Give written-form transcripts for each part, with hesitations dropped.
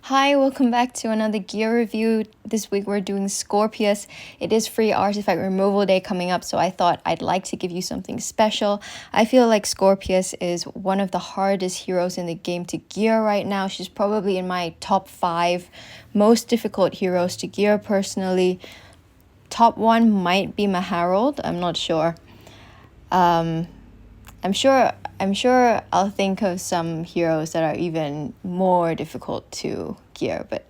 Hi, welcome back to another gear review. This week we're doing Scorpius. It is free artifact removal day coming up, so I thought I'd like to give you something special. I feel like Scorpius is one of the hardest heroes in the game to gear right now. She's probably in my top 5 most difficult heroes to gear personally. Top 1 might be Maharold, I'm not sure. I'm sure I'll think of some heroes that are even more difficult to gear, but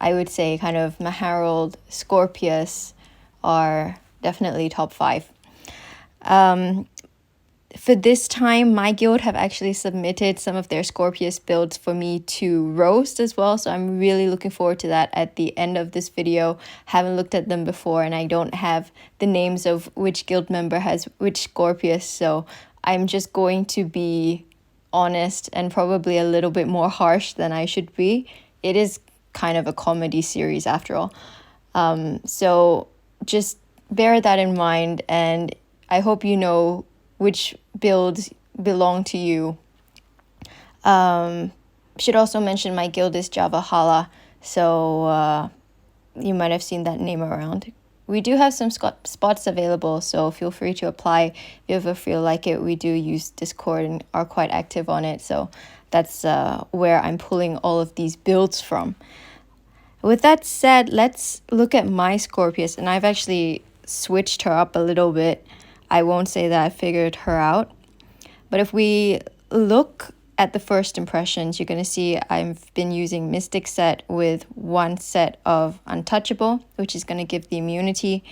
I would say kind of Maharold, Scorpius are definitely top 5. For this time, my guild have actually submitted some of their Scorpius builds for me to roast as well, so I'm really looking forward to that at the end of this video. Haven't looked at them before, and I don't have the names of which guild member has which Scorpius, so I'm just going to be honest and probably a little bit more harsh than I should be. It is kind of a comedy series after all. So just bear that in mind, and I hope you know which builds belong to you. Should also mention my guild is Javahala, so you might have seen that name around. We do have some spots available, so feel free to apply if you ever feel like it. We do use Discord and are quite active on it, so that's where I'm pulling all of these builds from. With that said, let's look at my Scorpius, and I've actually switched her up a little bit. I won't say that I figured her out, but if we look at the first impressions, you're going to see I've been using Mystic set with one set of Untouchable, which is going to give the immunity.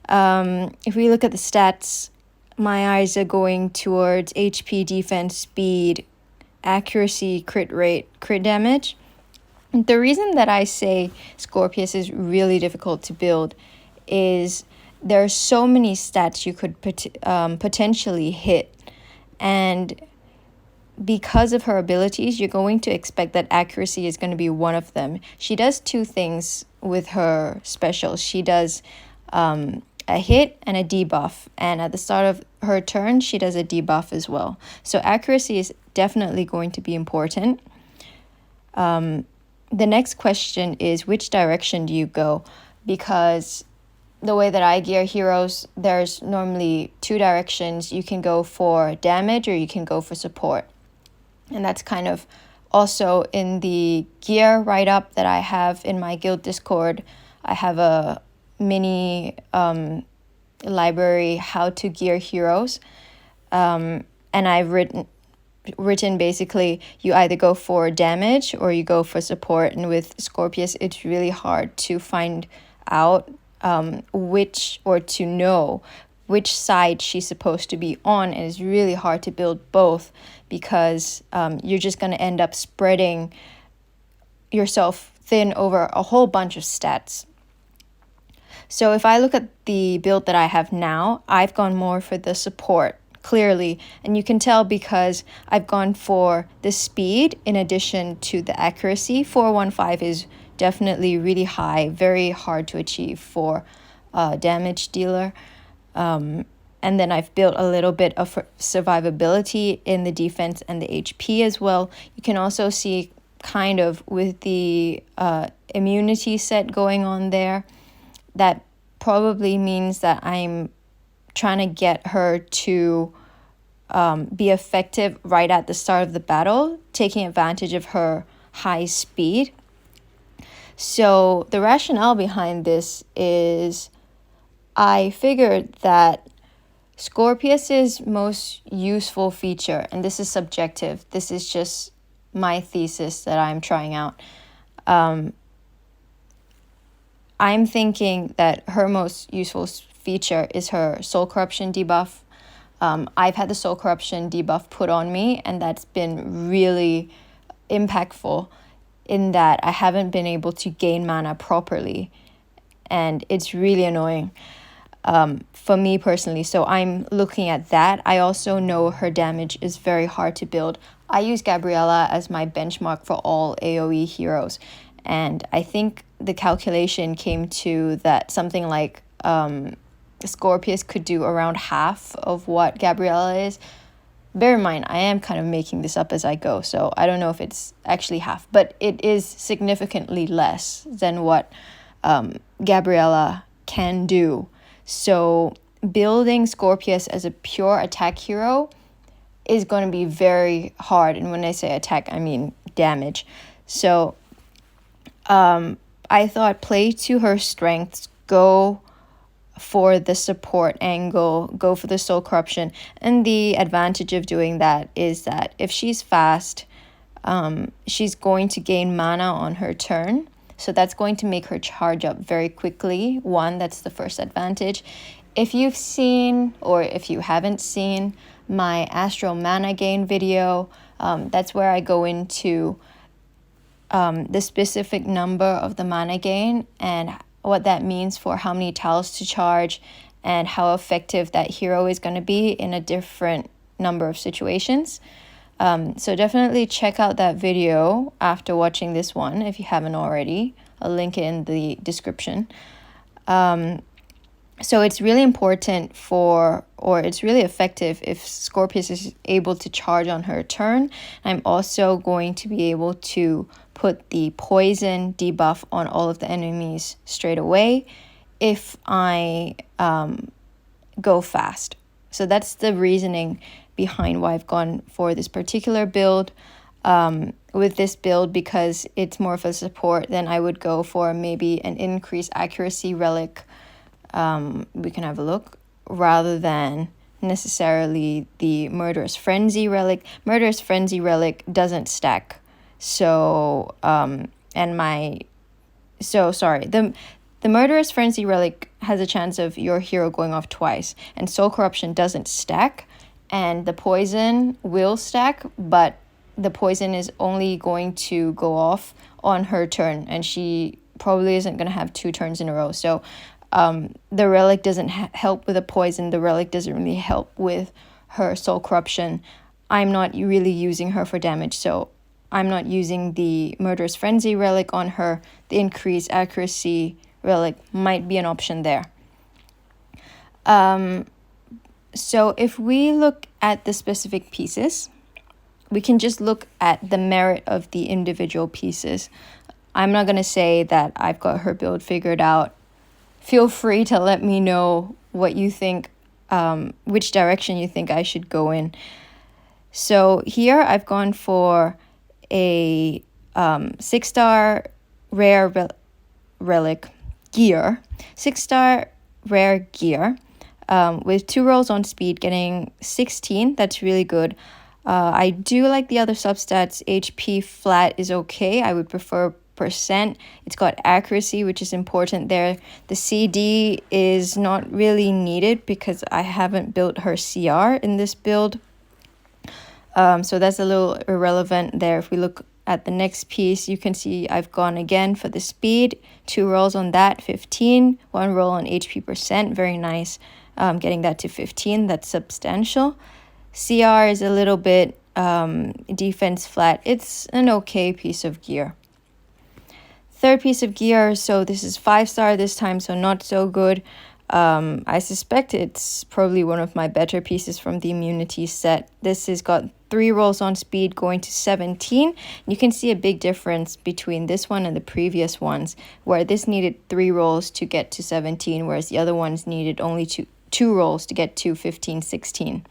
If we look at the stats, my eyes are going towards HP, defense, speed, accuracy, crit rate, crit damage. The reason that I say Scorpius is really difficult to build is there are so many stats you could potentially hit, and because of her abilities, you're going to expect that accuracy is going to be one of them. She does 2 things with her specials. She does a hit and a debuff, and at the start of her turn, she does a debuff as well. So accuracy is definitely going to be important. The next question is, which direction do you go? Because the way that I gear heroes, there's normally 2 directions. You can go for damage or you can go for support. And that's kind of also in the gear write-up that I have in my guild Discord. I have a mini library how to gear heroes. And I've written basically you either go for damage or you go for support. And with Scorpius, it's really hard to find out which, or to know which side she's supposed to be on, and it's really hard to build both because you're just going to end up spreading yourself thin over a whole bunch of stats. So if I look at the build that I have now, I've gone more for the support, clearly, and you can tell because I've gone for the speed in addition to the accuracy. 415 is definitely really high, very hard to achieve for a damage dealer. And then I've built a little bit of survivability in the defense and the HP as well. You can also see kind of with the immunity set going on there, that probably means that I'm trying to get her to be effective right at the start of the battle, taking advantage of her high speed. So the rationale behind this is I figured that Scorpius's most useful feature, and this is subjective, this is just my thesis that I'm trying out. I'm thinking that her most useful feature is her Soul Corruption debuff. I've had the Soul Corruption debuff put on me, and that's been really impactful in that I haven't been able to gain mana properly, and it's really annoying for me personally. So I'm looking at that. I also know her damage is very hard to build. I use Gabriella as my benchmark for all AoE heroes, and I think the calculation came to that something like Scorpius could do around half of what Gabriella is, Bear in mind, I am kind of making this up as I go, so I don't know if it's actually half, but it is significantly less than what Gabriella can do. So building Scorpius as a pure attack hero is going to be very hard. And when I say attack, I mean damage. So I thought play to her strengths, go for the support angle, go for the soul corruption. And the advantage of doing that is that if she's fast, she's going to gain mana on her turn. So that's going to make her charge up very quickly. That's the first advantage. If you've seen, or if you haven't seen, my Astral Mana Gain video, that's where I go into the specific number of the mana gain and what that means for how many tiles to charge and how effective that hero is going to be in a different number of situations. So definitely check out that video after watching this one if you haven't already. I'll link it in the description. So it's really important it's really effective if Scorpius is able to charge on her turn. I'm also going to be able to put the poison debuff on all of the enemies straight away if I go fast. So that's the reasoning behind why I've gone for this particular build. With this build, because it's more of a support, then I would go for maybe an increased accuracy relic. We can have a look, rather than necessarily the Murderous Frenzy relic. Murderous Frenzy relic doesn't stack. So the Murderous Frenzy relic has a chance of your hero going off twice, and Soul Corruption doesn't stack, and the poison will stack, but the poison is only going to go off on her turn, and she probably isn't going to have 2 turns in a row. So the relic doesn't help with the poison. The relic doesn't really help with her Soul Corruption. I'm not really using her for damage, so I'm not using the Murderous Frenzy relic on her. The increased accuracy relic might be an option there. So if we look at the specific pieces, we can just look at the merit of the individual pieces. I'm not going to say that I've got her build figured out. Feel free to let me know what you think, which direction you think I should go in. So here I've gone for a 6-star rare relic gear, 6-star rare gear with 2 rolls on speed, getting 16. That's really good. I do like the other substats. HP flat is okay. I would prefer percent. It's got accuracy, which is important there. The CD is not really needed because I haven't built her CR in this build. So that's a little irrelevant there. If we look at the next piece, you can see I've gone again for the speed. 2 rolls on that, 15. 1 roll on HP percent, very nice. Getting that to 15, that's substantial. CR is a little bit defense flat. It's an okay piece of gear. Third piece of gear, so this is 5-star this time, so not so good. I suspect it's probably one of my better pieces from the immunity set. This has got 3 rolls on speed going to 17. You can see a big difference between this one and the previous ones, where this needed 3 rolls to get to 17, whereas the other ones needed only 2 rolls to get to 15, 16.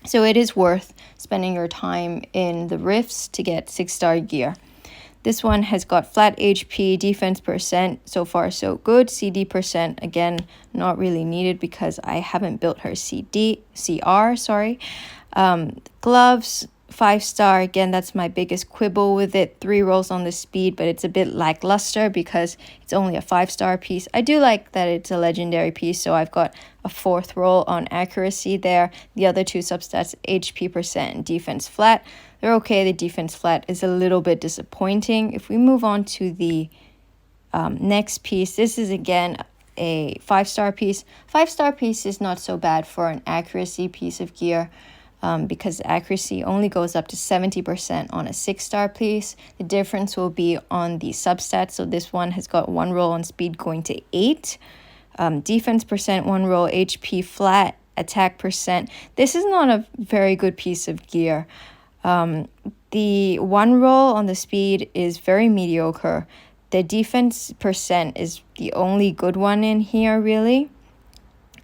So it is worth spending your time in the rifts to get 6-star gear. This one has got flat HP, defense percent, so far so good. CD percent, again, not really needed because I haven't built her CR. Gloves, 5-star, again, that's my biggest quibble with it. 3 rolls on the speed, but it's a bit lackluster because it's only a 5-star piece. I do like that it's a legendary piece, so I've got a 4th roll on accuracy there. The other 2 substats, HP percent and defense flat, they're okay. The defense flat is a little bit disappointing. If we move on to the next piece, this is again a 5-star piece. 5-star piece is not so bad for an accuracy piece of gear. Because accuracy only goes up to 70% on a 6-star piece. The difference will be on the substats. So this one has got 1 roll on speed going to 8. Defense percent, 1 roll, HP flat attack percent. This is not a very good piece of gear. The one roll on the speed is very mediocre. The defense percent is the only good one in here, really.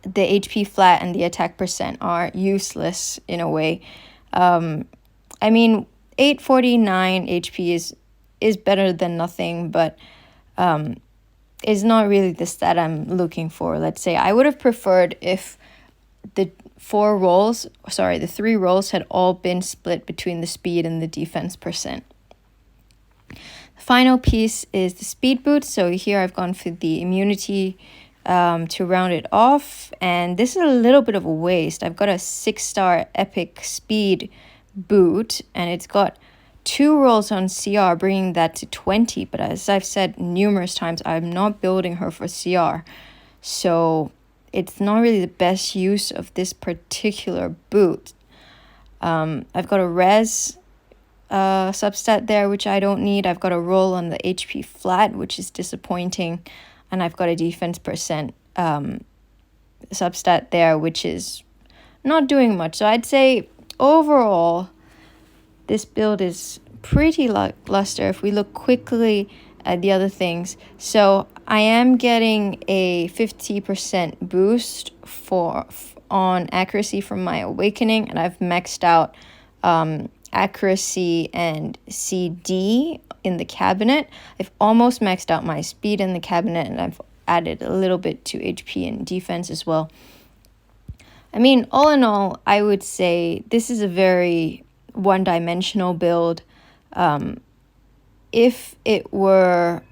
The HP flat and the attack percent are useless in a way. I mean, 849 HP is better than nothing, but is not really the stat I'm looking for. Let's say I would have preferred if the three rolls had all been split between the speed and the defense percent. The final piece is the speed boot. So here I've gone for the immunity to round it off, and this is a little bit of a waste. I've got a 6-star epic speed boot, and it's got 2 rolls on CR, bringing that to 20. But as I've said numerous times, I'm not building her for CR, so it's not really the best use of this particular boot. I've got a res substat there, which I don't need. I've got a roll on the HP flat, which is disappointing, and I've got a defense percent substat there, which is not doing much. So I'd say overall, this build is pretty lackluster if we look quickly at the other things. So I am getting a 50% boost on accuracy from my awakening, and I've maxed out accuracy and CD in the cabinet. I've almost maxed out my speed in the cabinet, and I've added a little bit to HP and defense as well. I mean, all in all, I would say this is a very one-dimensional build. If it were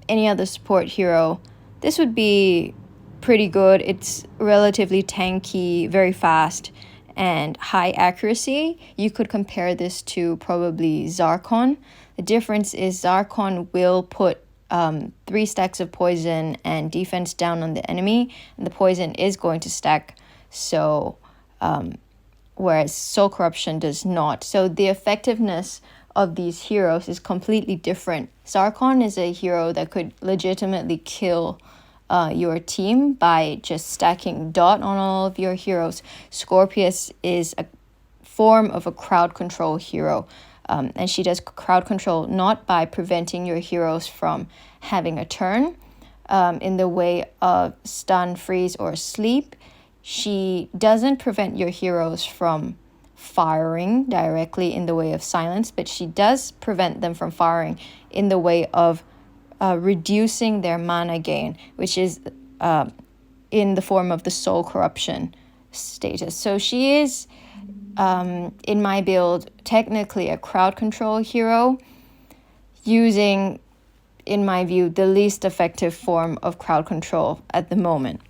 any other support hero, this would be pretty good. It's relatively tanky, very fast, and high accuracy. You could compare this to probably Zarkon. The difference is Zarkon will put 3 stacks of poison and defense down on the enemy, and the poison is going to stack. So whereas Soul Corruption does not. So the effectiveness of these heroes is completely different. Zarkon is a hero that could legitimately kill your team by just stacking dot on all of your heroes. Scorpius is a form of a crowd control hero, and she does crowd control not by preventing your heroes from having a turn in the way of stun, freeze, or sleep. She doesn't prevent your heroes from firing directly in the way of silence, but she does prevent them from firing in the way of reducing their mana gain, which is in the form of the Soul Corruption status. So she is, in my build, technically a crowd control hero, using, in my view, the least effective form of crowd control at the moment.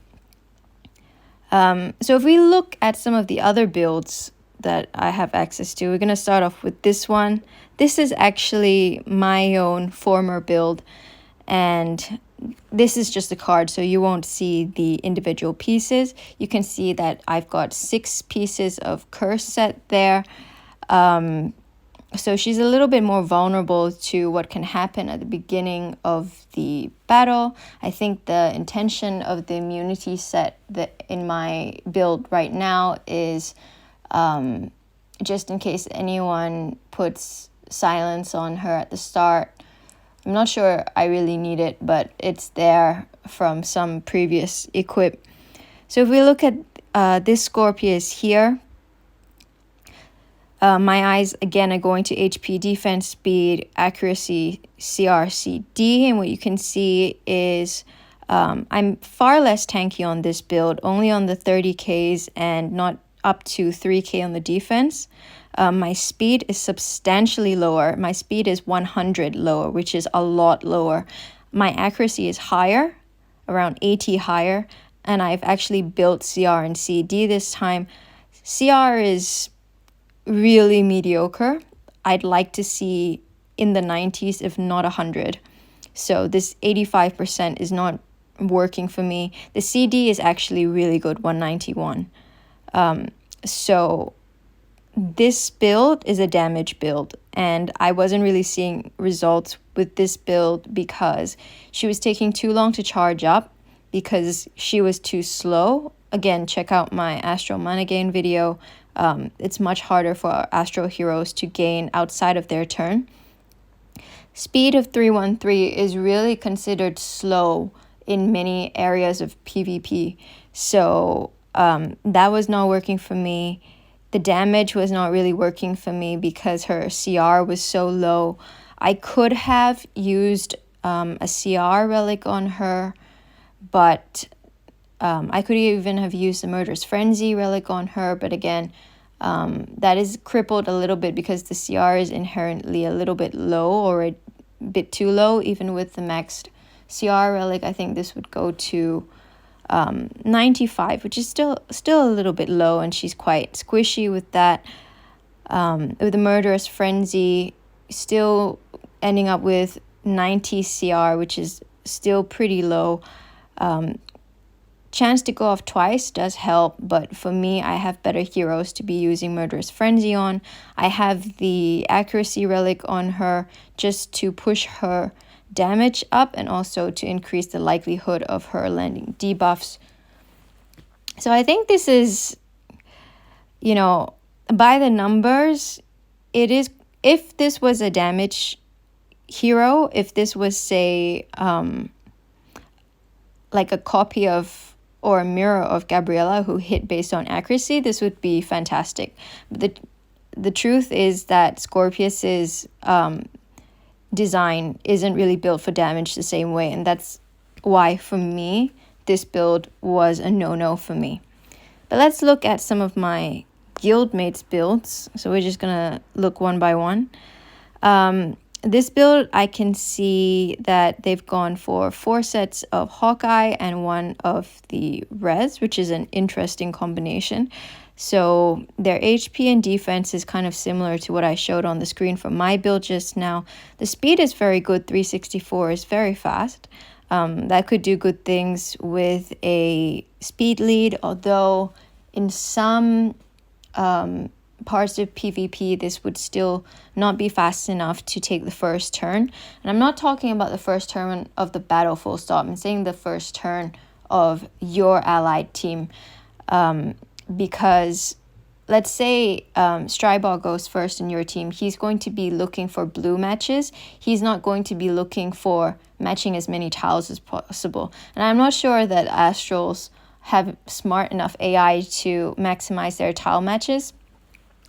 So if we look at some of the other builds that I have access to, we're going to start off with this one. This is actually my own former build, and this is just a card, so you won't see the individual pieces. You can see that I've got 6 pieces of curse set there. So she's a little bit more vulnerable to what can happen at the beginning of the battle. I think the intention of the immunity set that in my build right now is just in case anyone puts silence on her at the start. I'm not sure I really need it, but it's there from some previous equip. So if we look at this Scorpius here, my eyes again are going to HP, defense, speed, accuracy, CRCD, and what you can see is I'm far less tanky on this build, only on the 30Ks and not up to 3K on the defense. My speed is substantially lower. My speed is 100 lower, which is a lot lower. My accuracy is higher, around 80 higher, and I've actually built CR and CD this time. CR is really mediocre. I'd like to see in the 90s, if not 100. So this 85% is not working for me. The CD is actually really good, 191. So this build is a damage build, and I wasn't really seeing results with this build because she was taking too long to charge up, because she was too slow again, check out my Astral Mana Gain video. It's much harder for Astral heroes to gain outside of their turn. Speed of 313 is really considered slow in many areas of PvP. So that was not working for me. The damage was not really working for me because her CR was so low. I could have used a CR relic on her, but I could even have used the Murderous Frenzy relic on her, but again, that is crippled a little bit because the CR is inherently a little bit low, or a bit too low. Even with the maxed CR relic, I think this would go to 95, which is still a little bit low, and she's quite squishy with that. With the Murderous Frenzy, still ending up with 90 CR, which is still pretty low. Chance to go off twice does help, but for me, I have better heroes to be using Murderous Frenzy on. I have the accuracy relic on her just to push her damage up and also to increase the likelihood of her landing debuffs. So I think this is, by the numbers, it is, if this was a damage hero, if this was, say, like a copy of or a mirror of Gabriella who hit based on accuracy, this would be fantastic. But the truth is that Scorpius's design isn't really built for damage the same way, and that's why for me this build was a no-no for me. But let's look at some of my guildmates builds. So we're just gonna look one by one. This build, I can see that they've gone for 4 sets of Hawkeye and 1 of the Res, which is an interesting combination. So their HP and defense is kind of similar to what I showed on the screen for my build just now. The speed is very good. 364 is very fast. That could do good things with a speed lead, although in some parts of PvP, this would still not be fast enough to take the first turn. And I'm not talking about the first turn of the battle full stop. I'm saying the first turn of your allied team. Because let's say Stryball goes first in your team. He's going to be looking for blue matches. He's not going to be looking for matching as many tiles as possible. And I'm not sure that Astrals have smart enough AI to maximize their tile matches.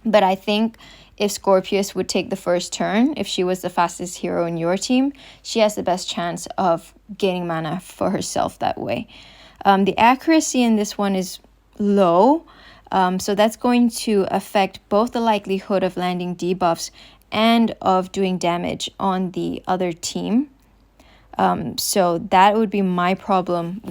But I think if Scorpius would take the first turn, if she was the fastest hero in your team, she has the best chance of gaining mana for herself that way. The accuracy in this one is low, so that's going to affect both the likelihood of landing debuffs and of doing damage on the other team. So that would be my problem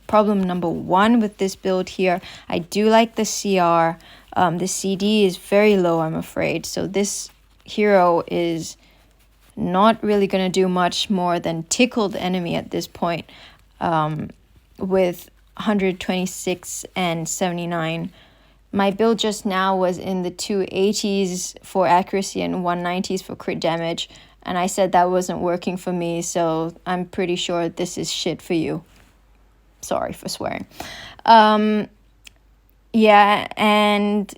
number 1 with this build here. I do like the CR. The CD is very low, I'm afraid. So this hero is not really going to do much more than tickle the enemy at this point. With 126 and 79. My build just now was in the 280s for accuracy and 190s for crit damage. And I said that wasn't working for me, so I'm pretty sure this is shit for you. Sorry for swearing. Yeah, and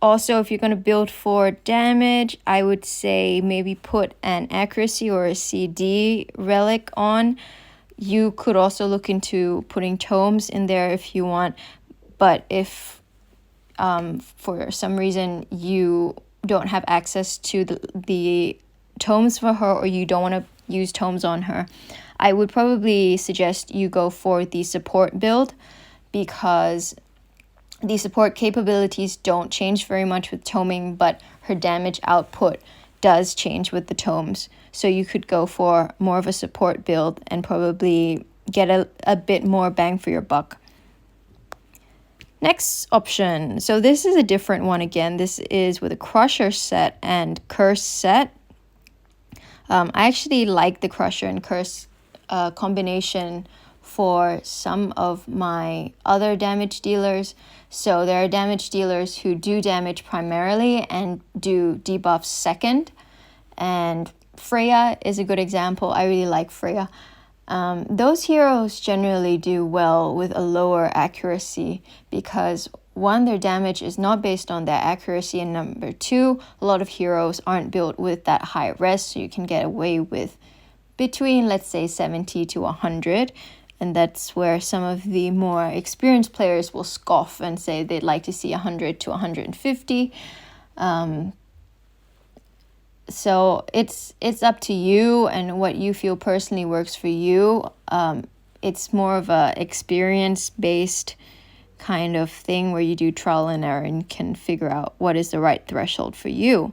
also if you're going to build for damage, I would say maybe put an accuracy or a CD relic on. You could also look into putting tomes in there if you want, but if for some reason you don't have access to the tomes for her, or you don't want to use tomes on her, I would probably suggest you go for the support build, because the support capabilities don't change very much with toming, but her damage output does change with the tomes. So you could go for more of a support build and probably get a bit more bang for your buck. Next option. So this is a different one again. This is with a Crusher set and Curse set. I actually like the Crusher and Curse combination for some of my other damage dealers. So there are damage dealers who do damage primarily and do debuffs second. And Freya is a good example. I really like Freya. Those heroes generally do well with a lower accuracy because one, their damage is not based on their accuracy, and number two, a lot of heroes aren't built with that high res, so you can get away with between, let's say, 70 to 100. And that's where some of the more experienced players will scoff and say they'd like to see 100 to 150. So it's up to you and what you feel personally works for you. It's more of a experience-based kind of thing where you do trial and error and can figure out what is the right threshold for you.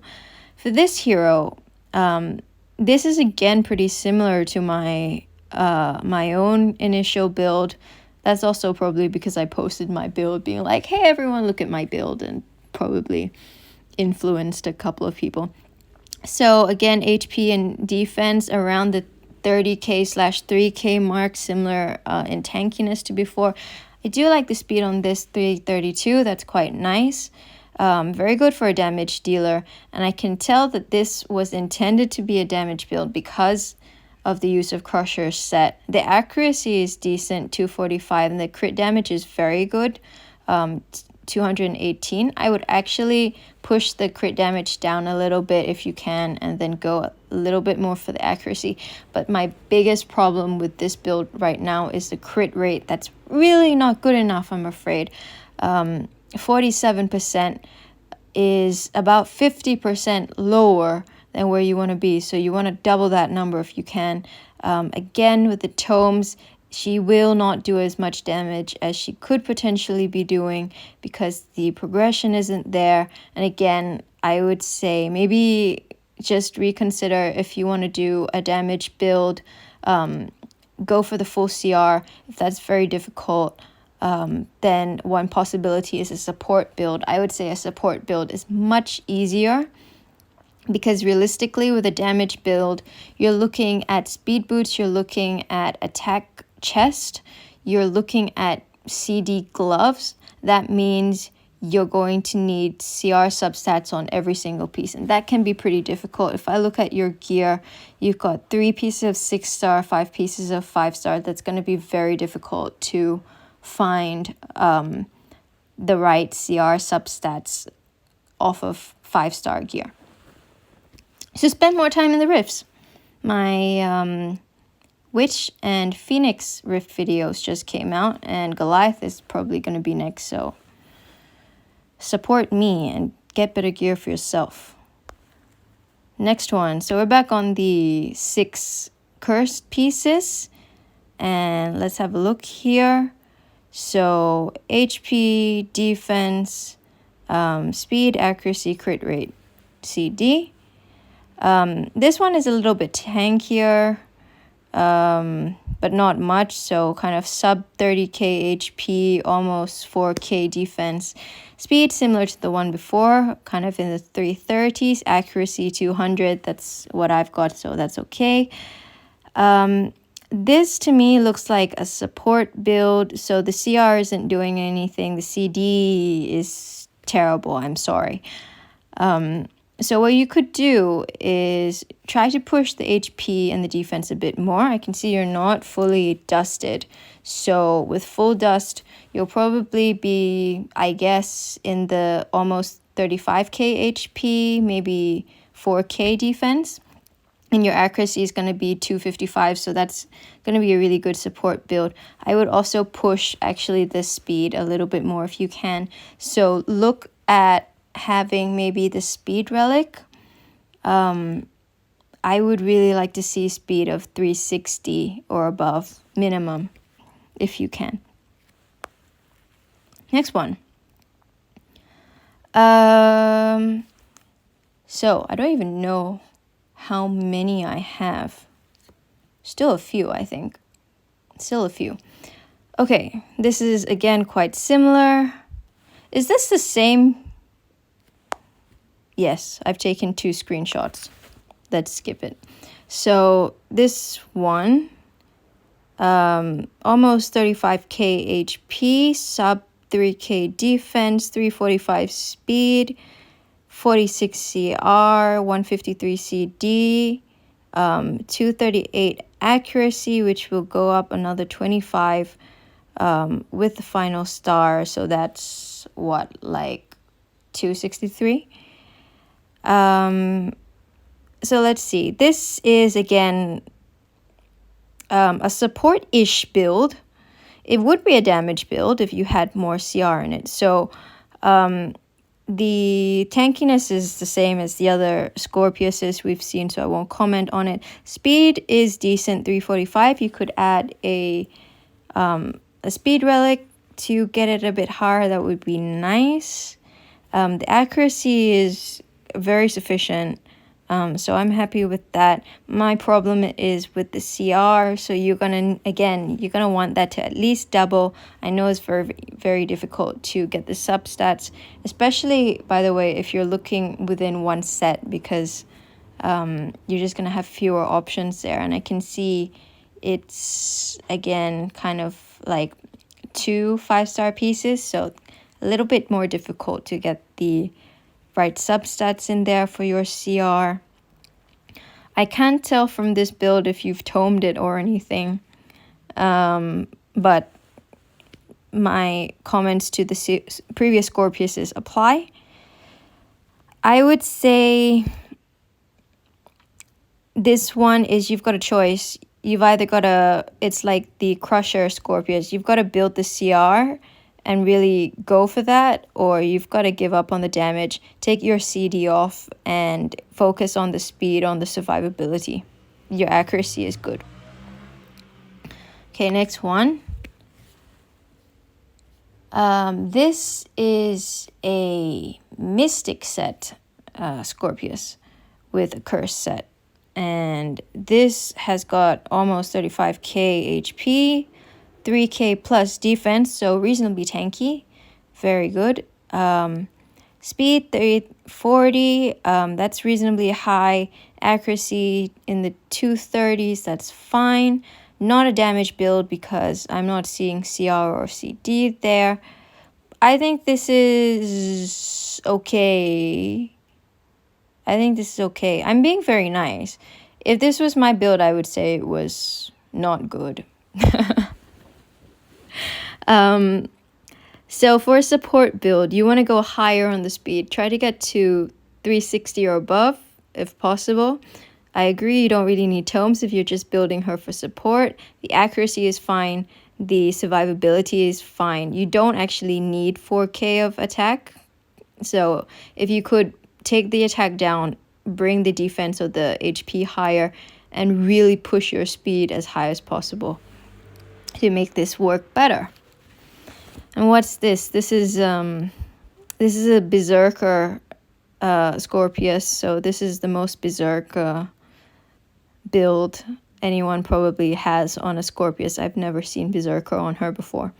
For this hero, this is again pretty similar to my own initial build. That's also probably because I posted my build being like, hey everyone, look at my build, and probably influenced a couple of people. So again, HP and defense around the 30k/3k mark, similar in tankiness to before. I do like the speed on this 332. That's quite nice. Very good for a damage dealer. And I can tell that this was intended to be a damage build because of the use of Crusher set. The accuracy is decent, 245, and the crit damage is very good, 218. I would actually push the crit damage down a little bit if you can, and then go a little bit more for the accuracy. But my biggest problem with this build right now is the crit rate. That's really not good enough, I'm afraid. 47% is about 50% lower than where you want to be. So you want to double that number if you can. Again, with the tomes, she will not do as much damage as she could potentially be doing because the progression isn't there. And again, I would say maybe just reconsider if you want to do a damage build. Go for the full CR. If that's very difficult, then one possibility is a support build. I would say a support build is much easier because realistically with a damage build, you're looking at speed boots, you're looking at attack chest, you're looking at CD gloves. That means you're going to need CR substats on every single piece, and that can be pretty difficult. If I look at your gear, you've got 3 pieces of 6-star, 5 pieces of 5-star. That's going to be very difficult to find the right CR substats off of 5-star gear. So spend more time in the rifts. My Witch and Phoenix rift videos just came out, and Goliath is probably going to be next, so support me and get better gear for yourself. Next one. So we're back on the 6 cursed pieces, and let's have a look here. So HP, defense, speed, accuracy, crit rate, CD. This one is a little bit tankier, but not much. So kind of sub 30k HP, almost 4k defense. Speed similar to the one before, kind of in the 330s. Accuracy 200. That's what I've got, so that's okay. This to me looks like a support build. So the CR isn't doing anything. The CD is terrible. I'm sorry. So what you could do is try to push the HP and the defense a bit more. I can see you're not fully dusted. So with full dust, you'll probably be, I guess, in the almost 35k HP, maybe 4k defense. And your accuracy is going to be 255, so that's going to be a really good support build. I would also push actually the speed a little bit more if you can. So look at having maybe the speed relic. I would really like to see speed of 360 or above minimum if you can. Next one. So I don't even know how many I have. Still a few, I think. Still a few. Okay, this is again quite similar. Is this the same? Yes, I've taken 2 screenshots. Let's skip it. So this one, almost 35k HP, sub 3k defense, 345 speed, 46 CR, 153 CD, 238 accuracy, which will go up another 25 with the final star. So that's what, like 263? So let's see. This is, again, a support-ish build. It would be a damage build if you had more CR in it. So the tankiness is the same as the other Scorpiuses we've seen, so I won't comment on it. Speed is decent, 345. You could add a speed relic to get it a bit higher. That would be nice. The accuracy is very sufficient. So I'm happy with that. My problem is with the CR. So you're gonna want that to at least double. I know it's very, very difficult to get the substats, especially, by the way, if you're looking within one set, because you're just gonna have fewer options there. And I can see it's, again, kind of like 2 5-star pieces, so a little bit more difficult to get the right substats in there for your CR. I can't tell from this build if you've tomed it or anything, but my comments to the previous Scorpiuses apply. I would say this one is, you've got a choice. You've either got to, it's like the Crusher Scorpius, you've got to build the CR and really go for that, or you've got to give up on the damage, take your CD off, and focus on the speed, on the survivability. Your accuracy is good. Okay, next one. This is a Mystic set, Scorpius, with a Curse set. And this has got almost 35k HP, 3k plus defense, so reasonably tanky. Very good. Speed 340, that's reasonably high. Accuracy in the 230s, that's fine. Not a damage build because I'm not seeing CR or CD there. I think this is okay. I'm being very nice. If this was my build, I would say it was not good. So for a support build, you want to go higher on the speed. Try to get to 360 or above if possible. I agree, you don't really need tomes if you're just building her for support. The accuracy is fine. The survivability is fine. You don't actually need 4k of attack. So if you could take the attack down, bring the defense or the HP higher, and really push your speed as high as possible to make this work better. And what's this? This is a Berserker Scorpius. So this is the most Berserk build anyone probably has on a Scorpius. I've never seen Berserker on her before.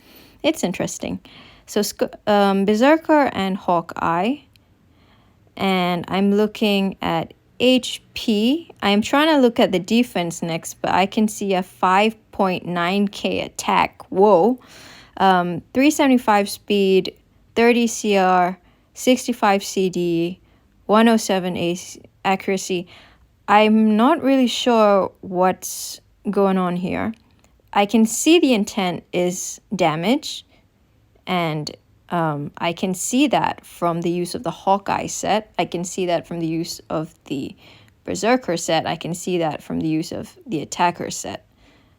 It's interesting. So Berserker and Hawkeye. And I'm looking at HP. I'm trying to look at the defense next, but I can see a 5.9k attack. Whoa. 375 speed, 30 CR, 65 CD, 107 accuracy. I'm not really sure what's going on here. I can see the intent is damage, and I can see that from the use of the Hawkeye set. I can see that from the use of the Berserker set. I can see that from the use of the Attacker set.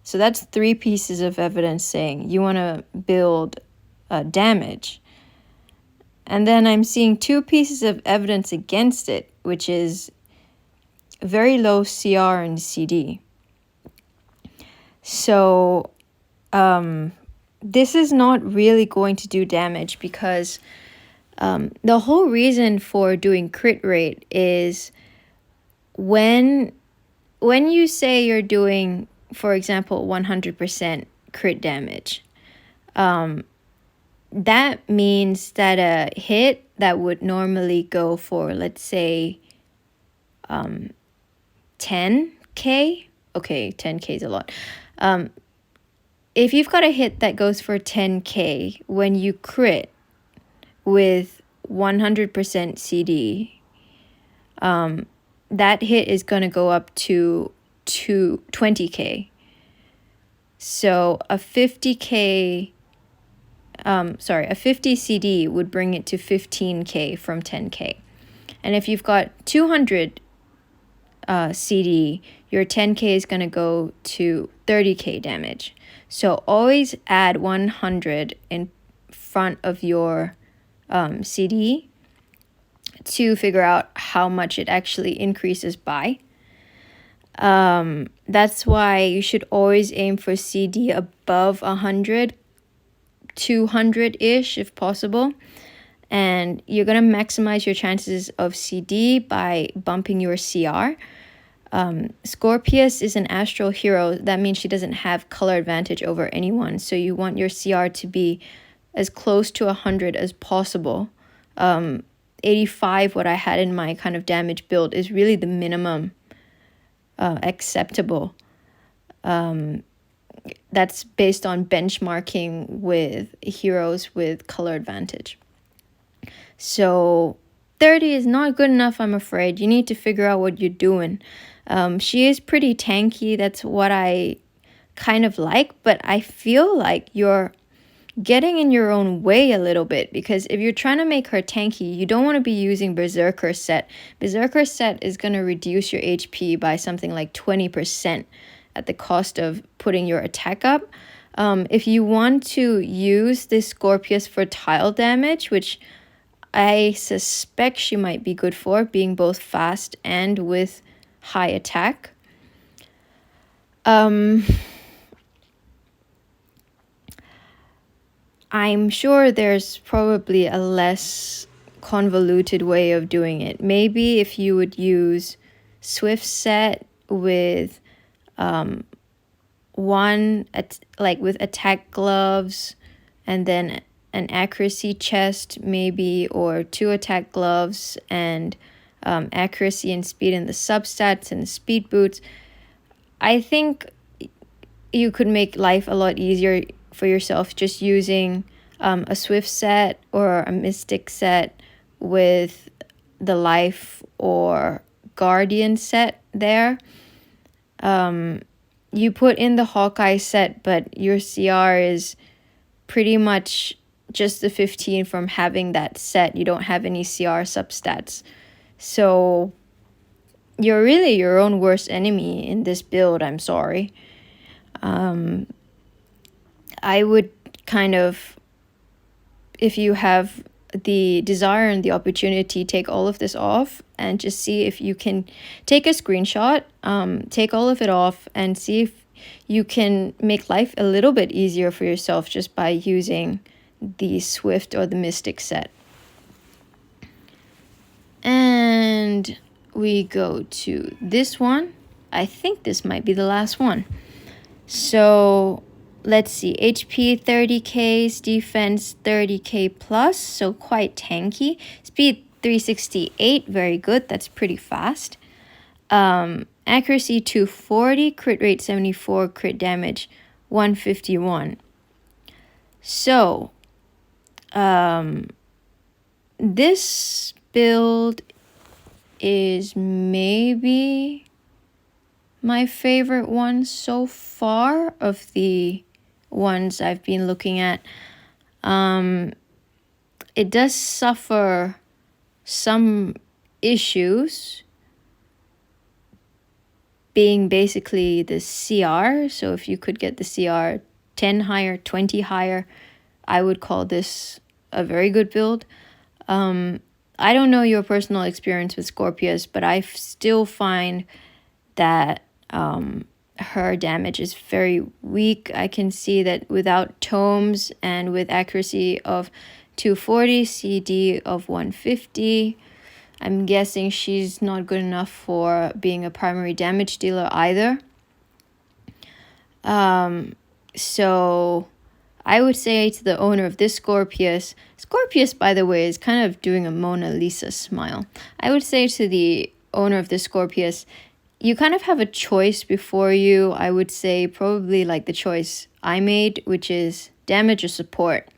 So that's 3 pieces of evidence saying you want to build damage. And then I'm seeing 2 pieces of evidence against it, which is very low CR and CD. So this is not really going to do damage because the whole reason for doing crit rate is when you say you're doing, for example, 100% crit damage, that means that a hit that would normally go for, let's say, 10k. Okay, 10k is a lot. If you've got a hit that goes for 10k, when you crit with 100% CD, that hit is going to go up to 20k. So a 50k, a 50 CD would bring it to 15k from 10k. And if you've got 200 CD, your 10k is going to go to 30k damage. So always add 100 in front of your CD to figure out how much it actually increases by. That's why you should always aim for CD above 100, 200-ish if possible. And you're going to maximize your chances of CD by bumping your CR. Scorpius is an astral hero. That means she doesn't have color advantage over anyone. So you want your CR to be as close to 100 as possible. 85, what I had in my kind of damage build, is really the minimum acceptable. That's based on benchmarking with heroes with color advantage. So 30 is not good enough, I'm afraid. You need to figure out what you're doing. She is pretty tanky. That's what I kind of like, but I feel like you're getting in your own way a little bit, because if you're trying to make her tanky, you don't want to be using Berserker Set. Berserker Set is going to reduce your HP by something like 20% at the cost of putting your attack up. If you want to use this Scorpius for tile damage, which I suspect she might be good for, being both fast and with high attack. I'm sure there's probably a less convoluted way of doing it. Maybe if you would use Swift Set with with attack gloves, and then an accuracy chest maybe, or 2 attack gloves and accuracy and speed in the substats and speed boots. I think you could make life a lot easier for yourself just using a Swift Set or a Mystic Set with the Life or Guardian set there. You put in the Hawkeye set, but your CR is pretty much just the 15 from having that set. You don't have any CR substats. So you're really your own worst enemy in this build, I'm sorry. I would kind of, if you have the desire and the opportunity, take all of this off and just see if you can take a screenshot, take all of it off and see if you can make life a little bit easier for yourself just by using the Swift or the Mystic set. And we go to this one. I think this might be the last one. So let's see, HP 30k, defense 30k plus, so quite tanky. Speed 368, very good, that's pretty fast. Accuracy 240, crit rate 74, crit damage 151. So this build is maybe my favorite one so far of the ones I've been looking at. It does suffer some issues being basically the CR. So if you could get the CR 10 higher, 20 higher, I would call this a very good build. I don't know your personal experience with Scorpius, but I still find that her damage is very weak. I can see that without tomes and with accuracy of 240, CD of 150, I'm guessing she's not good enough for being a primary damage dealer either. So I would say to the owner of this Scorpius, by the way, is kind of doing a Mona Lisa smile. I would say to the owner of this Scorpius, you kind of have a choice before you. I would say probably like the choice I made, which is damage or support.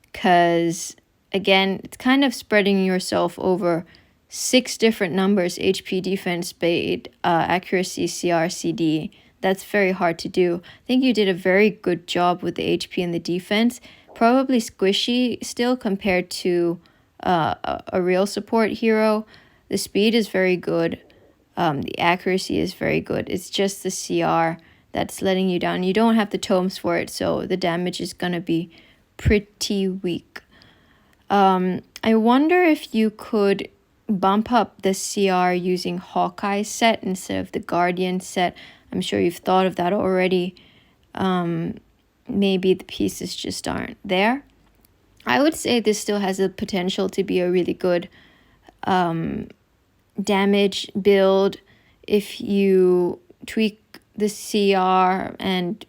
Because, again, it's kind of spreading yourself over 6 different numbers: HP, defense, speed, accuracy, CR, CD. That's very hard to do. I think you did a very good job with the HP and the defense. Probably squishy still compared to a real support hero. The speed is very good. The accuracy is very good. It's just the CR that's letting you down. You don't have the tomes for it, so the damage is gonna be pretty weak. I wonder if you could bump up the CR using Hawkeye set instead of the Guardian set. I'm sure you've thought of that already. Maybe the pieces just aren't there. I would say this still has the potential to be a really good damage build if you tweak the CR and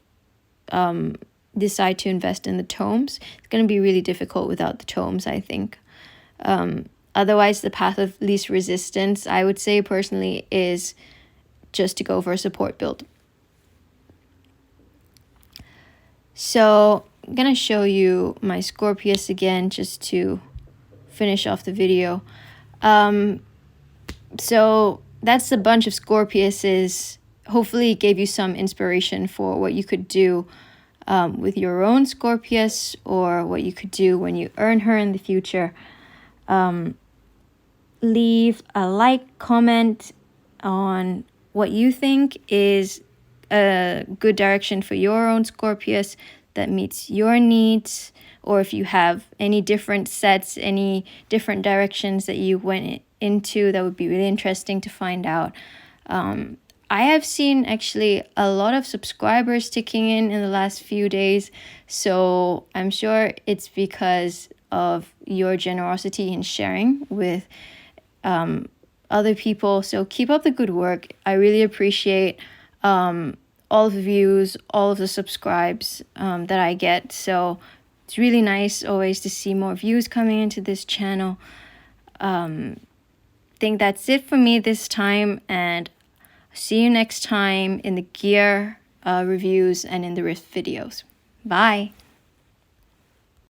decide to invest in the tomes. It's going to be really difficult without the tomes, I think. Otherwise, the path of least resistance, I would say personally, is just to go for a support build. So I'm going to show you my Scorpius again just to finish off the video. So that's a bunch of Scorpiuses. Hopefully it gave you some inspiration for what you could do with your own Scorpius, or what you could do when you earn her in the future. Leave a like, comment on what you think is a good direction for your own Scorpius that meets your needs, or if you have any different sets, any different directions that you went into, that would be really interesting to find out. I have seen actually a lot of subscribers ticking in the last few days, so I'm sure it's because of your generosity in sharing with other people. So keep up the good work. I really appreciate all of the views, all of the subscribes that I get. So it's really nice always to see more views coming into this channel. Think that's it for me this time, and see you next time in the gear reviews and in the rift videos. Bye.